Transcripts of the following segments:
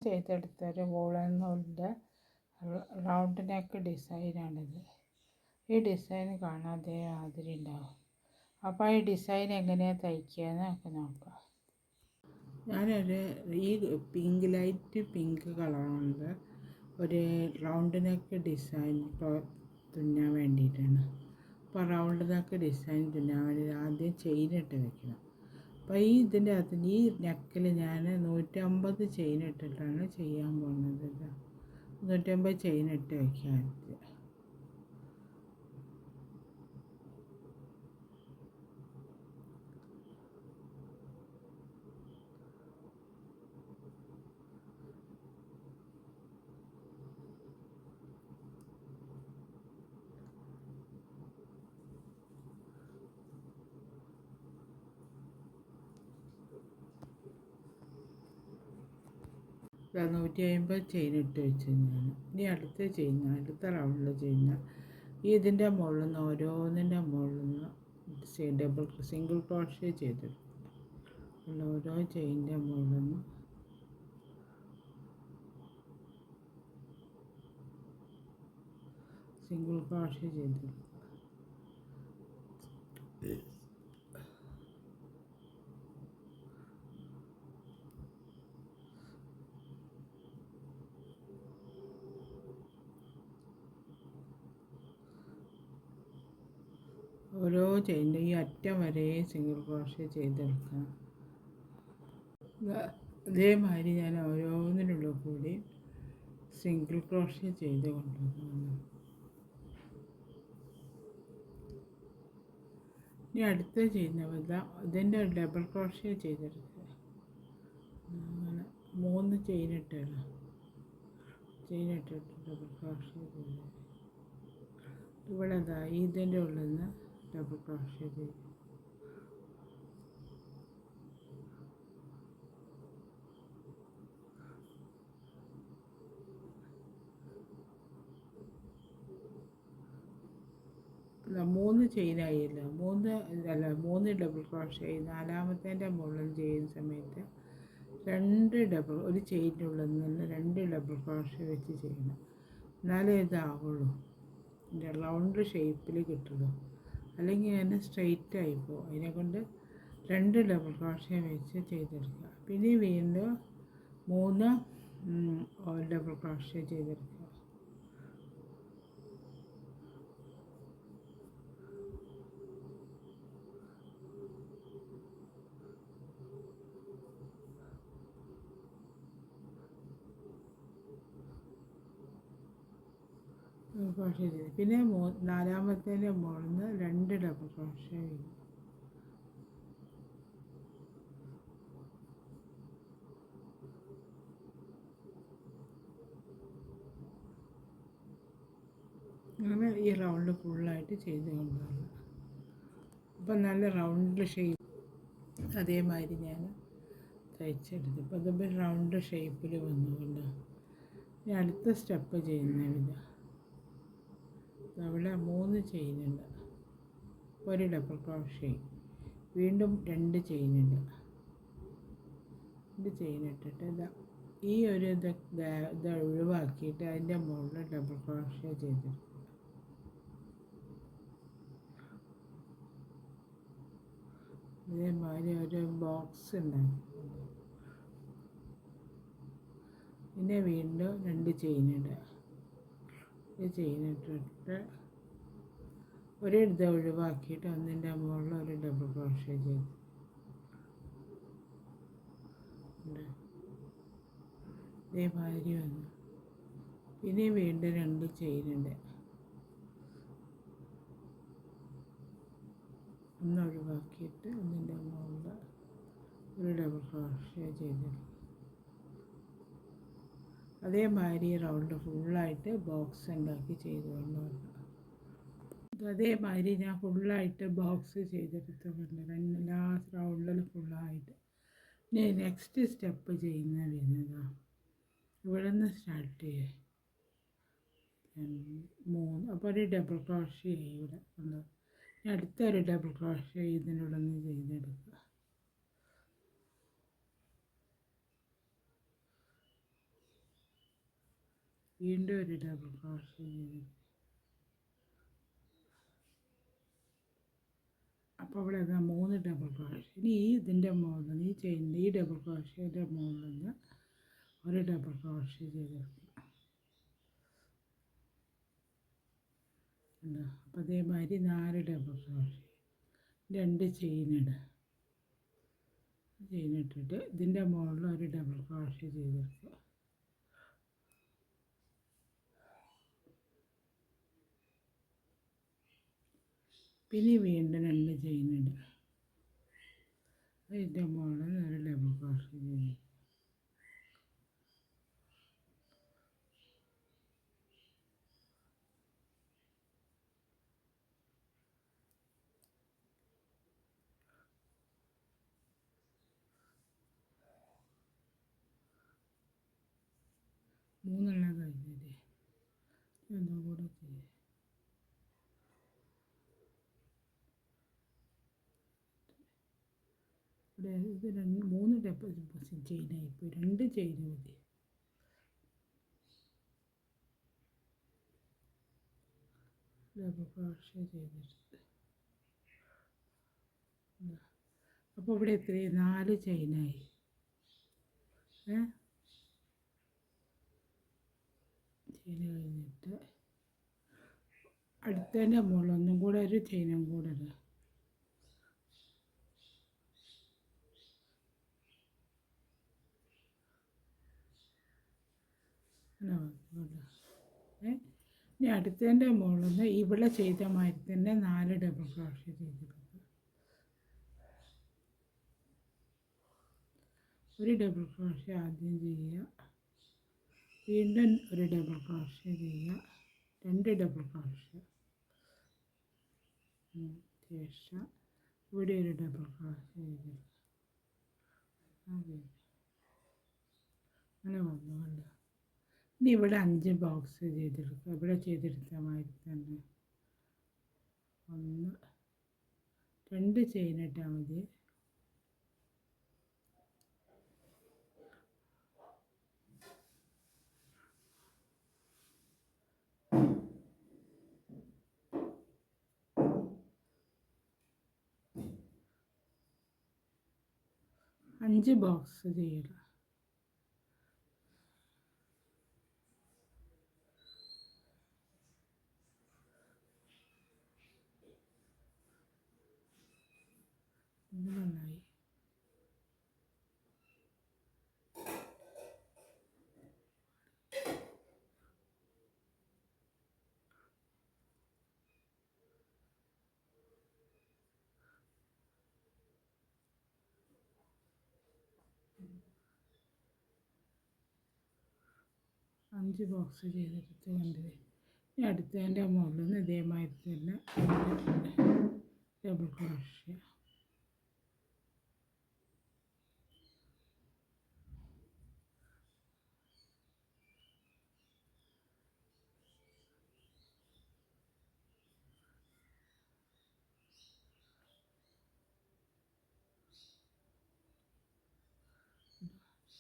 ചെയ്തെടുത്തൊരു woollen നൂലിൻ്റെ round neck ഡിസൈനാണിത്. ഈ design കാണാതെ മാതിരി ഉണ്ടാവും. അപ്പോൾ ഈ ഡിസൈൻ എങ്ങനെയാണ് തയ്ക്കുകയെന്ന് നമുക്ക് നോക്കാം. ഈ ലൈറ്റ് പിങ്ക് കളറുണ്ട് ഒരു റൗണ്ട് നെക്ക് ഡിസൈൻ തുന്നാൻ വേണ്ടിയിട്ടാണ്. അപ്പോൾ റൗണ്ട് നെക്ക് ഡിസൈൻ തുന്നാൻ വേണ്ടി ആദ്യം ചെയിനിട്ട് വെക്കണം. അപ്പോൾ ഇതിൻ്റെ അകത്ത് ഈ നെക്കിൽ ഞാൻ 150 ചെയിൻ ഇട്ടിട്ടാണ് ചെയ്യാൻ പോകുന്നത്. 150 ചെയിൻ ഇട്ട് വയ്ക്കാൻ. ഇത് 150 ചെയിൻ ഇട്ട് വെച്ച് ഞാൻ ഇനി അടുത്ത റൗണ്ടിൽ ചെയ്യുന്ന ഇതിൻ്റെ മുകളിൽ നിന്ന് ഓരോന്നിൻ്റെ മുകളിൽ നിന്ന് സിംഗിൾ ക്രോഷ്യ ചെയ്തെടുക്കും. ഓരോ ചെയിൻ്റെ മുകളിൽ നിന്ന് സിംഗിൾ ക്രോഷ്യ ചെയ്തെടുക്കും. ഓരോ ചെയിൻ്റെ ഈ അറ്റം വരെ സിംഗിൾ ക്രോഷ്യ ചെയ്തെടുക്കണം. അതേമാതിരി ഞാൻ ഓരോന്നിനുള്ള കൂടി സിംഗിൾ ക്രോഷ്യ ചെയ്ത് കൊണ്ടുവന്നു. ഇനി അടുത്ത ചെയ്യുന്ന ഇതിൻ്റെ ഡബിൾ ക്രോഷ്യ ചെയ്തെടുക്കുക. അങ്ങനെ 3 ചെയിനിട്ട് ഡബിൾ ക്രോഷ്യ ചെയ്ത് ഇവിടെ ഇതിൻ്റെ ഉള്ളിൽ നിന്ന് ഡബിൾ ക്രോഷ്യ ചെയ്ത് മൂന്ന് ചെയിനായില്ല 3 ഡബിൾ ക്രോഷ്യ. 4ാമത്തേൻ്റെ മുകളിൽ ചെയ്യുന്ന സമയത്ത് ഒരു ചെയിൻ്റെ ഉള്ളിൽ നിന്ന് 2 ഡബിൾ ക്രോഷ്യ വെച്ച് ചെയ്യണം. എന്നാലേ ഇതാവുള്ളൂ, ഇതിൻ്റെ റൗണ്ട് ഷേപ്പിൽ കിട്ടുള്ളൂ. അല്ലെങ്കിൽ അതിന് സ്ട്രെയിറ്റ് ആയിപ്പോൾ അതിനെക്കൊണ്ട് 2 ഡബിൾ ക്രോഷ്യ വെച്ച് ചെയ്തെടുക്കുക. പിന്നെ വീണ്ടും 3 ഡബിൾ ക്രോഷ്യ ചെയ്തെടുക്കുക. ക്രോഷ്യ ചെയ്ത് പിന്നെ 4ാമത്തേൻ്റെ മുകളിൽ നിന്ന് 2 ഡബിൾ ക്രോഷ്യ ചെയ്യും. അങ്ങനെ ഈ റൗണ്ട് ഫുള്ളായിട്ട് ചെയ്ത് കൊണ്ടുവരണം. അപ്പം നല്ല റൗണ്ട് ഷേപ്പ് അതേമാതിരി ഞാൻ തയ്ച്ചെടുത്തു. അപ്പോൾ അതിപ്പോൾ റൗണ്ട് ഷേപ്പിൽ വന്നുകൊണ്ട് ഇനി അടുത്ത സ്റ്റെപ്പ് ചെയ്യുന്ന വിധം അവിടെ 3 ചെയിനുണ്ട്, 1 ഡബിൾ ക്രോഷ്യ, വീണ്ടും 2 ചെയിനുണ്ട്. 2 ചെയിനിട്ടിട്ട് ഈ ഒരു ഇത് ഒഴിവാക്കിയിട്ട് അതിൻ്റെ മുകളിൽ ഡബിൾ ക്രോഷ്യ ചെയ്തെടുക്കും. അതേമാതിരി ഒരു ബോക്സ് ഉണ്ടാക്കും. പിന്നെ വീണ്ടും 2 ചെയിനിടുക. ചെയിനിട്ടിട്ട് ഇത് ഒഴിവാക്കിയിട്ട് ഒന്നിൻ്റെ മുകളിൽ ഒരു ഡബിൾ ക്രോഷ്യ ചെയ്ത് ഇതേമാതിരി വന്നു. പിന്നെ വീണ്ടും 2 ചെയിനുണ്ട്, ഒന്ന് ഒഴിവാക്കിയിട്ട് ഒന്നിൻ്റെ മുകളിൽ ഒരു ഡബിൾ ക്രോഷ്യ ചെയ്തെടുക്കും. അതേമാതിരി റൗണ്ട് ഫുള്ളായിട്ട് ബോക്സ് ഉണ്ടാക്കി ചെയ്തുകൊണ്ട് വരണം. അതേമാതിരി ഞാൻ ഫുള്ളായിട്ട് ബോക്സ് ചെയ്തെടുത്തുകൊണ്ട് ലാസ്റ്റ് റൗണ്ടിൽ ഫുള്ളായിട്ട് ഇനി നെക്സ്റ്റ് സ്റ്റെപ്പ് ചെയ്യുന്ന വിധം ഇവിടെ നിന്ന് സ്റ്റാർട്ട് ചെയ്യുക. 3 അപ്പോൾ ഒരു ഡബിൾ ക്രോഷ്യ ഇവിടെ ഉണ്ട്. അടുത്തൊരു ഡബിൾ ക്രോഷ്യ ഇതിനുള്ളിൽ നിന്ന് ചെയ്തെടുക്കുക. വീണ്ടും ഒരു ഡബിൾ ക്രോഷ്യ ചെയ്ത്. അപ്പോൾ ഇവിടെ അതാ 3 ഡബിൾ ക്രോഷ്യ. ഇനി ഇതിൻ്റെ മുകളിൽ നിന്ന് ഈ ചെയിനിൻ്റെ ഈ ഡബിൾ ക്രോഷ്യയുടെ മുകളിൽ നിന്ന് ഒരു ഡബിൾ ക്രോഷ്യ ചെയ്തെടുക്കുക. അപ്പോൾ അതേമാതിരി 4 ഡബിൾ ക്രോഷ്യ, 2 ചെയിനിടുക. ചെയിനിട്ടിട്ട് ഇതിൻ്റെ മുകളിൽ ഒരു ഡബിൾ ക്രോഷ്യ ചെയ്തെടുക്കുക. പിന്നെ വീണ്ടും 2 ചെയിനിടുക. ഇതിൻ്റെ മുകളിൽ ഒരു ഡബിൾ ക്രോഷ്യ ചെയ്ത്. മൂന്നെണ്ണം കഴിഞ്ഞില്ലേ, ഒന്നും കൂടെ ചെയ്യാം. ഇവിടെ ഇത് 3 ഡബിൾ ചെയിനായിപ്പോൾ 2 ചെയിൻ മതി. ഡബിൾ ക്രോഷ്യ ചെയ്തെടുത്ത്. അപ്പോൾ ഇവിടെ എത്രയായി? 4 ചെയിനായി. ചെയിൻ കഴിഞ്ഞിട്ട് അടുത്തതിൻ്റെ മുകളിൽ ഒന്നും കൂടെ ഒരു ചെയിനും കൂടെ ഇടുക. ഇനി അടുത്തതിൻ്റെ മുകളിൽ നിന്ന് ഇവിടെ ചെയ്ത മാതിരി തന്നെ 4 ഡബിൾ ക്രോഷ്യ ചെയ്തെടുക്കുക. ഒരു ഡബിൾ ക്രോഷ്യ ആദ്യം ചെയ്യുക, വീണ്ടും ഒരു ഡബിൾ ക്രോഷ്യ ചെയ്യുക, 2 ഡബിൾ ക്രോഷ്യ, ശേഷം ഇവിടെ ഒരു ഡബിൾ ക്രോഷ്യ ചെയ്തെടുക്കുക. അങ്ങനെ വന്നുകൊണ്ട് ഇനി ഇവിടെ 5 ബോക്സ് ചെയ്തെടുക്കുക. ഇവിടെ ചെയ്തെടുത്ത മാതിരി തന്നെ 1 2 ചെയിൻ ഇട്ടാൽ മതി. അഞ്ച് ബോക്സ് ചെയ്യുക. നന്നായി. അഞ്ച് ബോക്സ് ചെയ്തെടുത്ത് കണ്ടത്. ഇനി അടുത്തതിൻ്റെ മുകളിൽ നിന്ന് ഇതേമാതിരി തന്നെ ഡബിൾ ക്രോഷ്യ.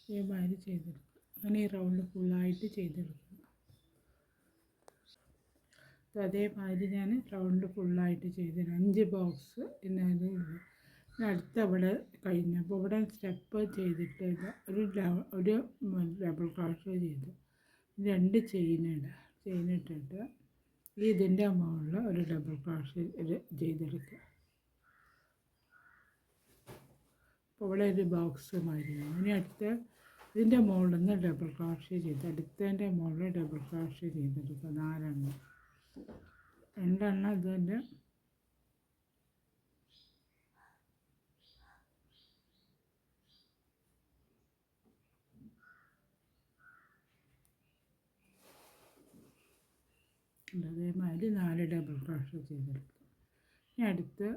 ഇതേമാതിരി ചെയ്തെടുക്കുക. അങ്ങനെ ഈ റൗണ്ട് ഫുള്ളായിട്ട് ചെയ്തെടുക്കുക. അതേമാതിരി ഞാൻ റൗണ്ട് ഫുള്ളായിട്ട് ചെയ്ത് 5 ബോക്സ് ഇതിനകത്ത് ഉള്ളു. അടുത്ത ഇവിടെ കഴിഞ്ഞപ്പോൾ ഇവിടെ സ്റ്റെപ്പ് ചെയ്തിട്ട് ഒരു ഡബിൾ ക്രോഷ്യ ചെയ്തു, 2 ചെയിനിട്ടിട്ട് ഇതിൻ്റെ മുകളിൽ ഒരു ഡബിൾ ക്രോഷ്യ ചെയ്തെടുക്കുക. അപ്പോൾ ഇവിടെ ഒരു ബോക്സ് മാറിയാണ്. ഇനി അടുത്ത ഇതിൻ്റെ മുകളിൽ നിന്ന് ഡബിൾ ക്രോഷ്യ ചെയ്ത് അടുത്തതിൻ്റെ മുകളിൽ ഡബിൾ ക്രോഷ്യ ചെയ്തെടുക്കുക. 4 എണ്ണം, 2 എണ്ണം ഇതിൻ്റെ അതേമാതിരി 4 ഡബിൾ ക്രോഷ്യ ചെയ്തെടുക്കുക. ഇനി അടുത്ത്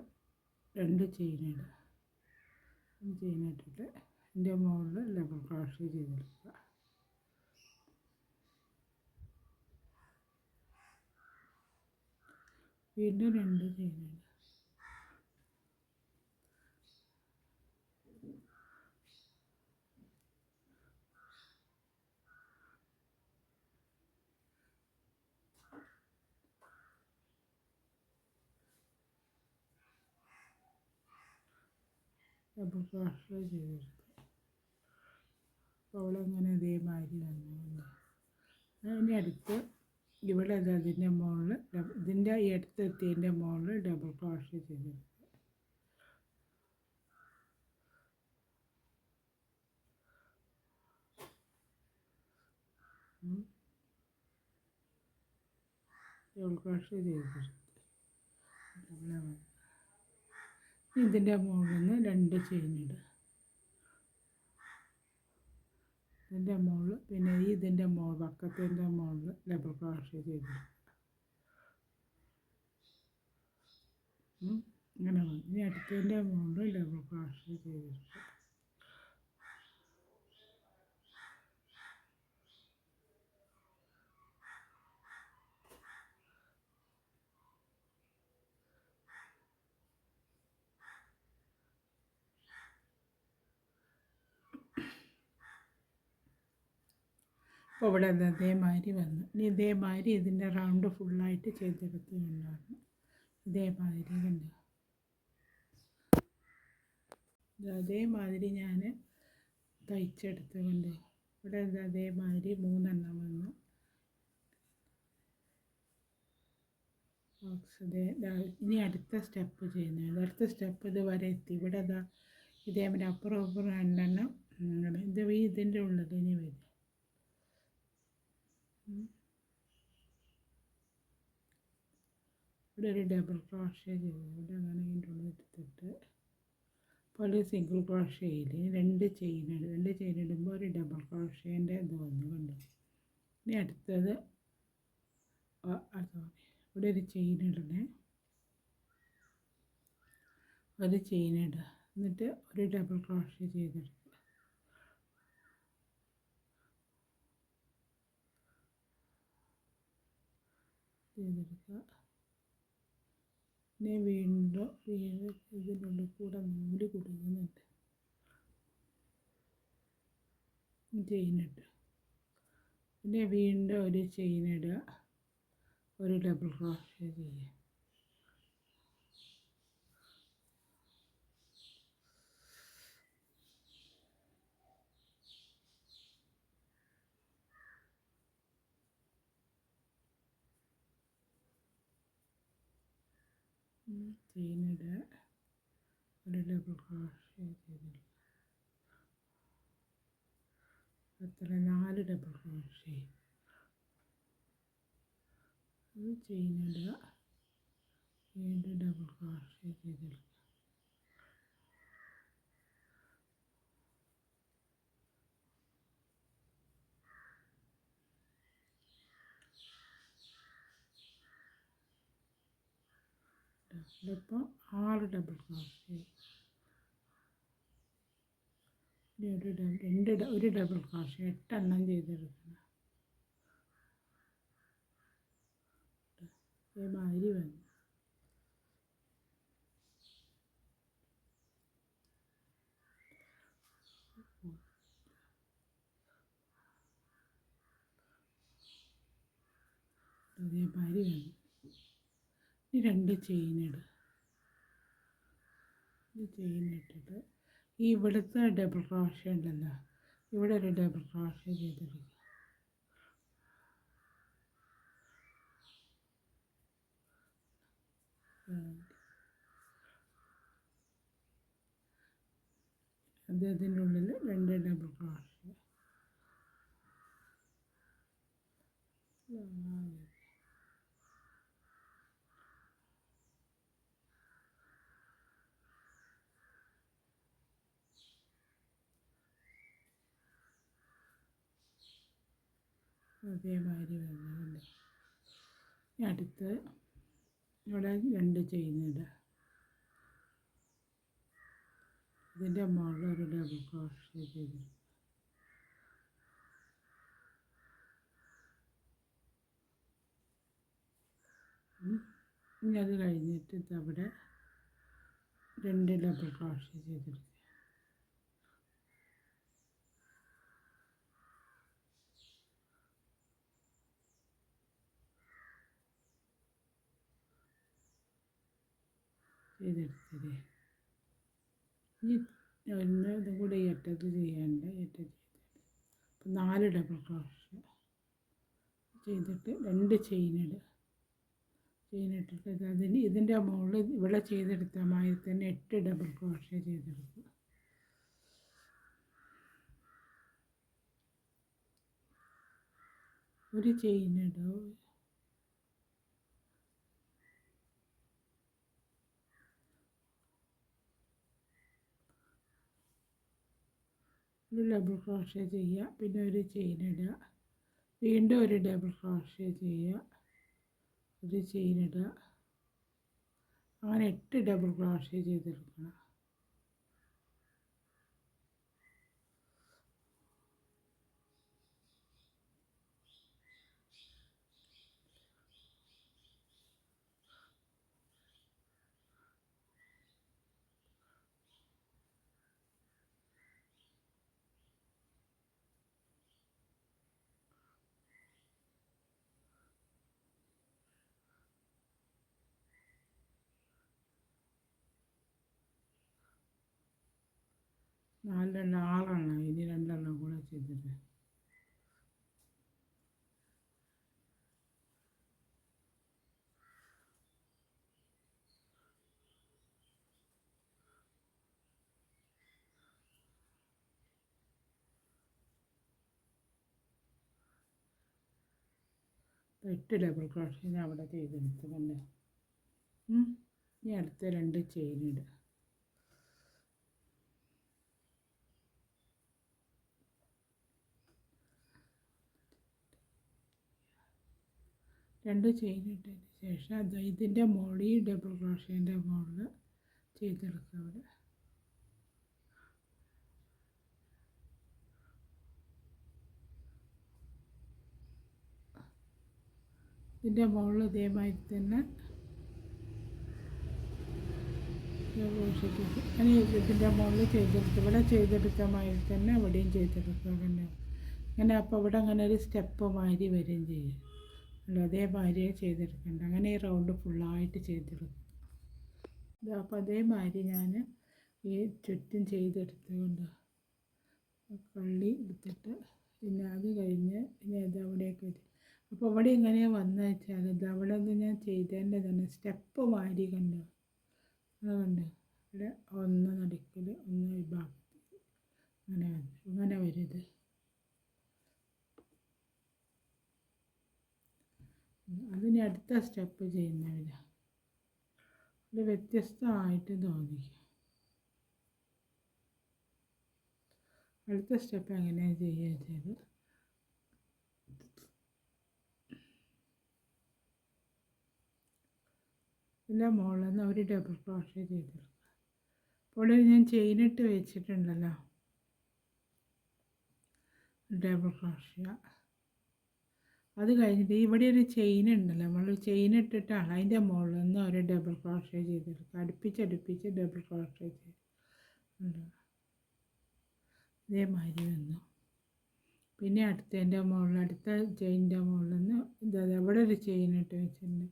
2 ചെയിനിടുക. ചെയിനിട്ടിട്ട് ഇതിൻ്റെ മുകളിൽ ഡബിൾ ക്രോഷ്യ ചെയ്തെടുക്കുക. വീണ്ടും 2 ചെയിനിടുക. ഡബിൾ ക്രോഷേ ചെയ്തെടുത്തു. അപ്പോൾ അവളങ്ങനെ ഇതേമാതിരി വന്നു. ഇനി അടുത്ത് ഇവിടെ അതിൻ്റെ മുകളിൽ ഇതിൻ്റെ ഈ അടുത്തെത്തിയതിൻ്റെ മുകളിൽ ഡബിൾ ക്രോഷേ ചെയ്തെടുത്തു. ഡബിൾ ക്രോഷേ ചെയ്തെടുത്തു. ഇതിൻ്റെ മുകളിൽ നിന്ന് 2 ചെയിൻ ഇടുക. ഇതിൻ്റെ മുകളിൽ പിന്നെ ഇതിൻ്റെ പക്കത്തിൻ്റെ മുകളിൽ ഡബിൾ ക്രോഷേ ചെയ്തെടുക്കുക. ഇങ്ങനെ മതി. ഇനി അടുത്തതിൻ്റെ മുകളിൽ ഡബിൾ ക്രോഷേ ചെയ്തെടുക്കുക. അപ്പോൾ ഇവിടെ അതേമാതിരി വന്നു. ഇനി ഇതേമാതിരി ഇതിൻ്റെ റൗണ്ട് ഫുള്ളായിട്ട് ചെയ്തെടുത്തിട്ടുണ്ടായിരുന്നു. ഇതേമാതിരി കണ്ടു. അതേമാതിരി ഞാൻ തയ്ച്ചെടുത്തുകൊണ്ട് ഇവിടെ അതേമാതിരി 3 എണ്ണം വന്നു. ഇനി അടുത്ത സ്റ്റെപ്പ് ചെയ്യുന്നത്. അടുത്ത സ്റ്റെപ്പ് ഇതുവരെ എത്തി. ഇവിടെ ഇതേമാതിരി അപ്പുറം അപ്പുറം 2 എണ്ണം അങ്ങനെ ഇതിൻ്റെ ഉള്ളത് ഇനി വരും. ഇവിടെ ഒരു ഡബിൾ ക്രോഷേ ചെയ്തു. ഇവിടെ അങ്ങനെ ഇതിൻ്റെ ഉള്ളിൽ എടുത്തിട്ട് പോലെ സിംഗിൾ ക്രോഷേയിൽ 2 ചെയിൻ ഇടും. 2 ചെയിൻ ഇടുമ്പോൾ ഒരു ഡബിൾ ക്രോഷേൻ്റെ ഇത് വന്നു കണ്ടു. ഇനി അടുത്തത് ഇവിടെ ഒരു ചെയിൻ ഇടണേ. ഒരു ചെയിൻ ഇടുക. എന്നിട്ട് ഒരു ഡബിൾ ക്രോഷേ ചെയ്തെടുക്കുക. പിന്നെ വീണ്ടും ഇതിനുള്ളിൽ കൂടെ നൂല് കുടുങ്ങുന്നുണ്ട്. ചെയിൻ ഇട്ട് പിന്നെ വീണ്ടും ഒരു ചെയിൻ ഇടുക. ഒരു ഡബിൾ ക്രോഷേ ചെയ്യുക. ചെയിൻ ഇടുക. ഒരു ഡബിൾ ക്രോഷേ ചെയ്തിടുക. അത്ര 4 ഡബിൾ ക്രോഷേ. ചെയിൻ ഇടുക. വീണ്ടും ഡബിൾ ക്രോഷേ ചെയ്തെടുക്കുക. ഇതിപ്പോൾ 6 ഡബിൾ ക്രോഷേ. ഒരു ഡബിൾ ക്രോഷേ 8 എണ്ണം ചെയ്തെടുക്കണം. ഇതേമാതിരി വന്നു. ഇതേമാതിരി വന്നു. ഈ 2 ചെയിൻ ഇടുക. ചെയിൻ ഇട്ടിട്ട് ഈ ഇവിടുത്തെ ഡബിൾ ക്രോഷേ ഉണ്ടല്ലോ, ഇവിടെ ഒരു ഡബിൾ ക്രോഷേ ചെയ്തെടുക്കുക. അതിൻ്റെ ഉള്ളിൽ 2 ഡബിൾ ക്രോഷേ. അതേമാതിരി വരുന്നുണ്ട്. അടുത്ത് ഇവിടെ 2 ചെയിൻ ഇടുക. ഇതിൻ്റെ മുകളിൽ ഒരു ഡബിൾ ക്രോഷേ ചെയ്ത് ഇനി അത് കഴിഞ്ഞിട്ട് ഇതവിടെ 2 ഡബിൾ ക്രോഷേ ചെയ്തെടുക്കുക. ചെയ്തെടുത്തത്. ഇനി ഒന്ന് ഇതും കൂടി ഈ അറ്റത്ത് ചെയ്യാണ്ട് ഏറ്റവും അപ്പം 4 ഡബിൾ ക്രോഷ്യ ചെയ്തിട്ട് 2 ചെയിനിടുക. ചെയിനിട്ടിട്ട് ഇതിൻ്റെ മുകളിൽ ഇവിടെ ചെയ്തെടുത്ത മാതിരി തന്നെ 8 ഡബിൾ ക്രോഷ്യ ചെയ്തെടുക്കുക. ഒരു ചെയിനിടുക. ഒരു ഡബിൾ ക്രോഷ്യ ചെയ്യുക, പിന്നെ ഒരു ചെയിനിടുക, വീണ്ടും ഒരു ഡബിൾ ക്രോഷ്യ ചെയ്യുക, ഒരു ചെയിനിടുക, അങ്ങനെ 8 ഡബിൾ ക്രോഷ്യ ചെയ്തെടുക്കണം. നാലെണ്ണം 6 ഇനി 2 കൂടെ ചെയ്തിട്ട് എട്ട് ഡബിൾ ക്രോഷ്യ ഞാൻ അവിടെ ചെയ്തെടുത്തുകൊണ്ട് ഇനി അടുത്ത 2 ചെയിനിടുക. 2 ചെയിനിട്ടതിന് ശേഷം ഇതിൻ്റെ മുകളിൽ ഡബിൾ ക്രോഷ്യേൻ്റെ മുകളിൽ ചെയ്തെടുക്കുക. അവിടെ ഇതിൻ്റെ മുകളിൽ ഇതേമാതിരി തന്നെ അങ്ങനെ ഇതിൻ്റെ മുകളിൽ ചെയ്തെടുത്ത് ഇവിടെ ചെയ്തെടുത്ത മാതിരി തന്നെ അവിടെയും ചെയ്തെടുക്കുക. അങ്ങനെ അപ്പോൾ ഇവിടെ അങ്ങനെ ഒരു സ്റ്റെപ്പ് മാതിരി വരികയും ചെയ്യും. അതേമാതിരി ചെയ്തെടുക്കേണ്ട. അങ്ങനെ ഈ റൗണ്ട് ഫുള്ളായിട്ട് ചെയ്തെടുക്കും. അപ്പോൾ അതേമാതിരി ഞാൻ ഈ ചുറ്റും ചെയ്തെടുത്തുകൊണ്ട് കള്ളി എടുത്തിട്ട് പിന്നെ അത് കഴിഞ്ഞ് പിന്നെ ഇത് അവിടെയൊക്കെ അപ്പോൾ ഇവിടെ ഇങ്ങനെ വന്നു വെച്ചാൽ ഇത് അവിടെ നിന്ന് ഞാൻ ചെയ്തതിൻ്റെ തന്നെ സ്റ്റെപ്പ് മാതിരി കണ്ടു. അതുകൊണ്ട് ഇവിടെ ഒന്ന് നടുക്കിൽ ഒന്ന് വിഭാഗത്തിൽ അങ്ങനെ വരുത്. അതിന് അടുത്ത സ്റ്റെപ്പ് ചെയ്യുന്നവരാ ഇത് വ്യത്യസ്തമായിട്ട് തോന്നിക്കും. അടുത്ത സ്റ്റെപ്പ് എങ്ങനെയാണ് ചെയ്യുക വെച്ചാൽ ഇതിൻ്റെ മുകളിൽ നിന്ന് ഒരു ഡബിൾ ക്രോഷ്യ ചെയ്തെടുക്കുക. അപ്പോൾ ഞാൻ ചെയിനിട്ട് വെച്ചിട്ടുണ്ടല്ലോ ഡബിൾ ക്രോഷ്യ, അത് കഴിഞ്ഞിട്ട് ഇവിടെ ഒരു ചെയിൻ ഉണ്ടല്ലോ, നമ്മൾ ചെയിൻ ഇട്ടിട്ടാണ് അതിൻ്റെ മുകളിൽ നിന്ന് ഒരു ഡബിൾ ക്രോഷ്യ ചെയ്തെടുക്കുക. അടുപ്പിച്ചടുപ്പിച്ച് ഡബിൾ ക്രോഷ്യ ചെയ്ത് ഇതേമാതിരി വന്നു. പിന്നെ അടുത്തതിൻ്റെ മുകളിൽ അടുത്ത ചെയിനിൻ്റെ മുകളിൽ നിന്ന് ഇവിടെ ഒരു ചെയിൻ ഇട്ട് വെച്ചിട്ടുണ്ട്,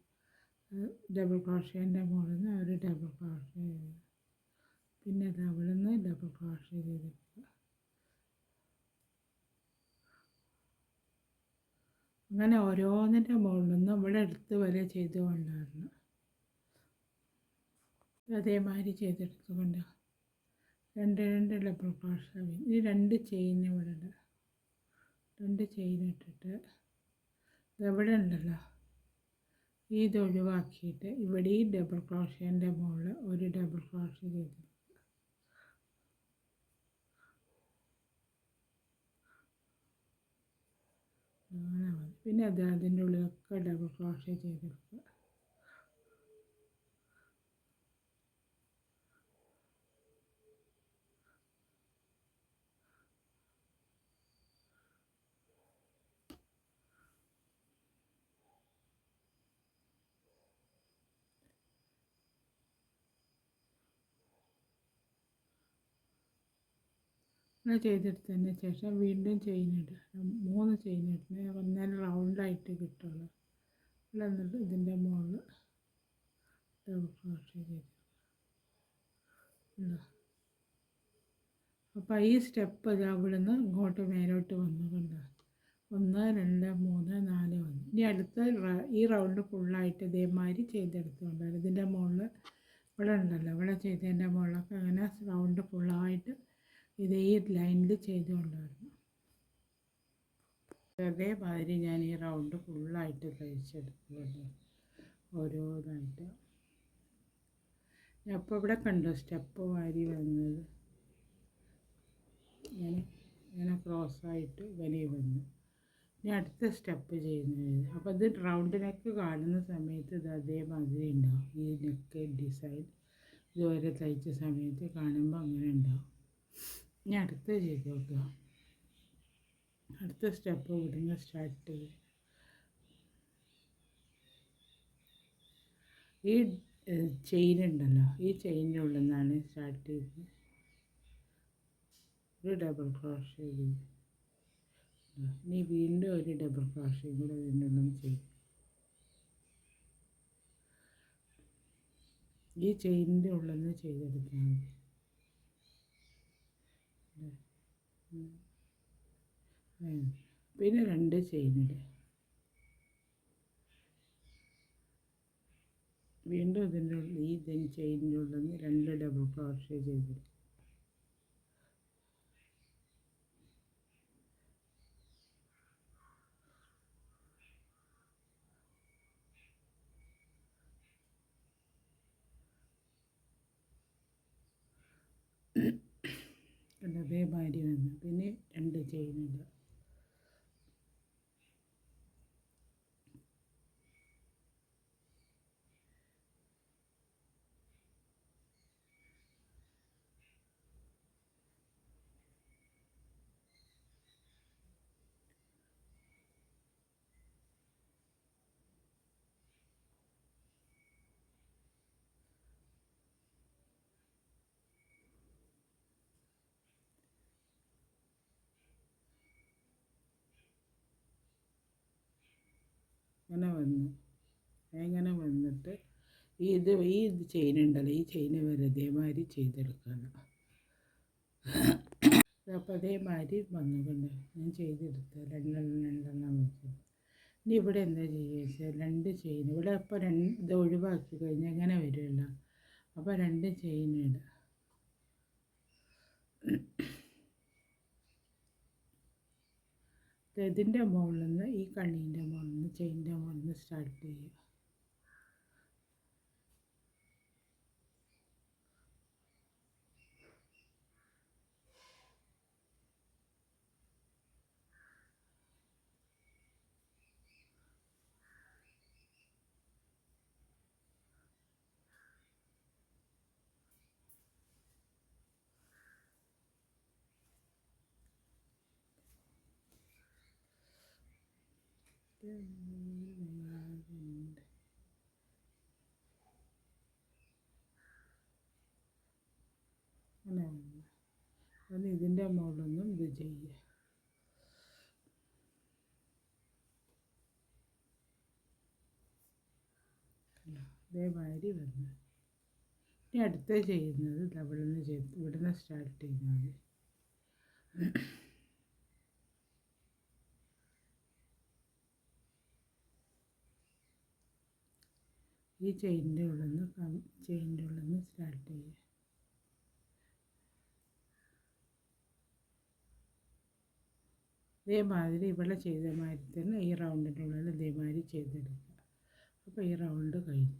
ഡബിൾ ക്രോഷ്യേൻ്റെ മുകളിൽ നിന്ന് ഒരു ഡബിൾ ക്രോഷ്യ ചെയ്ത് പിന്നെ അത് അവിടെ നിന്ന് ഡബിൾ ക്രോഷ്യ ചെയ്തെടുക്കുക. അങ്ങനെ ഓരോന്നിൻ്റെ മുകളിൽ നിന്ന് ഇവിടെ എടുത്ത് വരെ ചെയ്ത് കൊണ്ടുവരണം. അതേമാതിരി ചെയ്തെടുത്തുകൊണ്ട് 2 ഡബിൾ ക്രോഷ്യ ഈ 2 ചെയിൻ ഇവിടെ ഉണ്ട്. 2 ചെയിൻ ഇട്ടിട്ട് ഇതെവിടെ ഉണ്ടല്ലോ ഇത് ഒഴിവാക്കിയിട്ട് ഇവിടെ ഈ ഡബിൾ ക്രോഷ്യേൻ്റെ മുകളിൽ ഒരു ഡബിൾ ക്രോഷ്യ ചെയ്ത് അങ്ങനെ മതി. പിന്നെ അത് അതിൻ്റെ ഉള്ളിലൊക്കെ ഡബിൾ ക്രോഷ്യ ചെയ്തെടുക്കുക. അങ്ങനെ ചെയ്തെടുത്തതിന് ശേഷം വീണ്ടും ചെയിനിടുക. 3 ചെയിനിട്ട് ഒന്നേരം റൗണ്ടായിട്ട് കിട്ടുള്ളൂ. എന്നിട്ട് ഇതിൻ്റെ മുകളിൽ ഡബിൾ ക്രോഷ്യ ചെയ്ത് അപ്പോൾ ഈ സ്റ്റെപ്പ് ഇത് അവിടുന്ന് ഇങ്ങോട്ട് മേലോട്ട് വന്നുകൊണ്ട് 1 2 3 4 വന്നു. ഇനി അടുത്ത ഈ റൗണ്ട് ഫുള്ളായിട്ട് ഇതേമാതിരി ചെയ്തെടുത്തുകൊണ്ടാണ് ഇതിൻ്റെ മുകളിൽ ഇവിടെ ഉണ്ടല്ലോ, ഇവിടെ ചെയ്തതിൻ്റെ മുകളിലൊക്കെ അങ്ങനെ റൗണ്ട് ഫുള്ളായിട്ട് ഇതേ ലൈനിൽ ചെയ്തുകൊണ്ടായിരുന്നു. അതേമാതിരി ഞാൻ ഈ റൗണ്ട് ഫുള്ളായിട്ട് കഴിച്ചെടുത്തുകൊണ്ട് ഓരോന്നായിട്ട്. അപ്പോൾ ഇവിടെ കണ്ടോ സ്റ്റെപ്പ് മാതിരി വന്നത്, ഇങ്ങനെ ക്രോസായിട്ട് ഇങ്ങനെ വന്നു. ഇനി അടുത്ത സ്റ്റെപ്പ് ചെയ്യുന്നത്, അപ്പോൾ ഇത് റൗണ്ട് നെക്ക് കാണുന്ന സമയത്ത് ഇത് അതേമാതിരി ഉണ്ടാവും. ഈ നെക്ക് ഡിസൈൻ ഇതുവരെ തയ്ച്ച സമയത്ത് കാണുമ്പോൾ അങ്ങനെ ഉണ്ടാവും. ഇനി അടുത്ത ചെയ്ത് നോക്കുക. അടുത്ത സ്റ്റെപ്പ് ഇവിടുന്ന് സ്റ്റാർട്ട് ചെയ്യും. ഈ ചെയിൻ ഉണ്ടല്ലോ, ഈ ചെയിനിൻ്റെ ഉള്ളിൽ നിന്നാണ് സ്റ്റാർട്ട് ചെയ്തത്. ഒരു ഡബിൾ ക്രോഷേ ചെയ്തു. ഇനി വീണ്ടും ഒരു ഡബിൾ ക്രോഷയും കൂടെ ഇതിൻ്റെ ഉള്ളിൽ ചെയ്യും. ഈ ചെയിനിൻ്റെ ഉള്ളിൽ നിന്ന് ചെയ്തെടുത്താൽ മതി. പിന്നെ 2 ചെയിനിടുക. വീണ്ടും ഇതിൻ്റെ ഉള്ളിൽ ഈ ചെയിനിൻ്റെ ഉള്ളിൽ നിന്ന് 2 ഡബിൾ ക്രോഷേ ചെയ്തെടുക്കുക. അതേമാതിരി വന്നു. പിന്നെ 2 ചെയിനിടുക. അങ്ങനെ വന്നു. അങ്ങനെ വന്നിട്ട് ഈ ചെയിൻ ഉണ്ടല്ലോ, ഈ ചെയിന് വരെ ഇതേമാതിരി ചെയ്തെടുക്കണം. അപ്പോൾ അതേമാതിരി വന്നുകൊണ്ട് ഞാൻ ചെയ്തെടുത്ത് 2 വെച്ചു. ഇനി ഇവിടെ എന്താ ചെയ്യുക വെച്ചാൽ 2 ചെയിൻ ഇവിടെ ഇപ്പോൾ ഇത് ഒഴിവാക്കി കഴിഞ്ഞാൽ എങ്ങനെ വരുമല്ലോ. അപ്പോൾ 2 ചെയിൻ ഇടുക. ഇതിൻ്റെ മുകളിൽ നിന്ന് ഈ കണ്ണീൻ്റെ മുകളിൽ നിന്ന് ചെയിൻ്റെ മുകളിൽ നിന്ന് സ്റ്റാർട്ട് ചെയ്യുക. അങ്ങനെ അത് ഇതിൻ്റെ മുകളിലൊന്നും ഇത് ചെയ്യുക. അതേമാതിരി വന്നു. ഇനി അടുത്ത ചെയ്യുന്നത് ഇവിടുന്ന് ഇവിടുന്ന് സ്റ്റാർട്ട് ചെയ്യുന്നത്. ഈ ചെയിനിൻ്റെ ഉള്ളിൽ നിന്ന് സ്റ്റാർട്ട് ചെയ്യുക. ഇതേമാതിരി ഇവിടെ ചെയ്ത മാതിരി തന്നെ ഈ റൗണ്ടിൻ്റെ ഉള്ളിൽ ഇതേമാതിരി ചെയ്തെടുക്കുക. അപ്പോൾ ഈ റൗണ്ട് കഴിഞ്ഞു.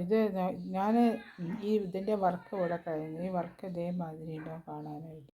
ഇത് ഞാൻ ഇതിൻ്റെ വർക്ക് ഇവിടെ കഴിഞ്ഞു. ഈ വർക്ക് ഇതേമാതിരി ഉണ്ടാവും കാണാനായിട്ട്.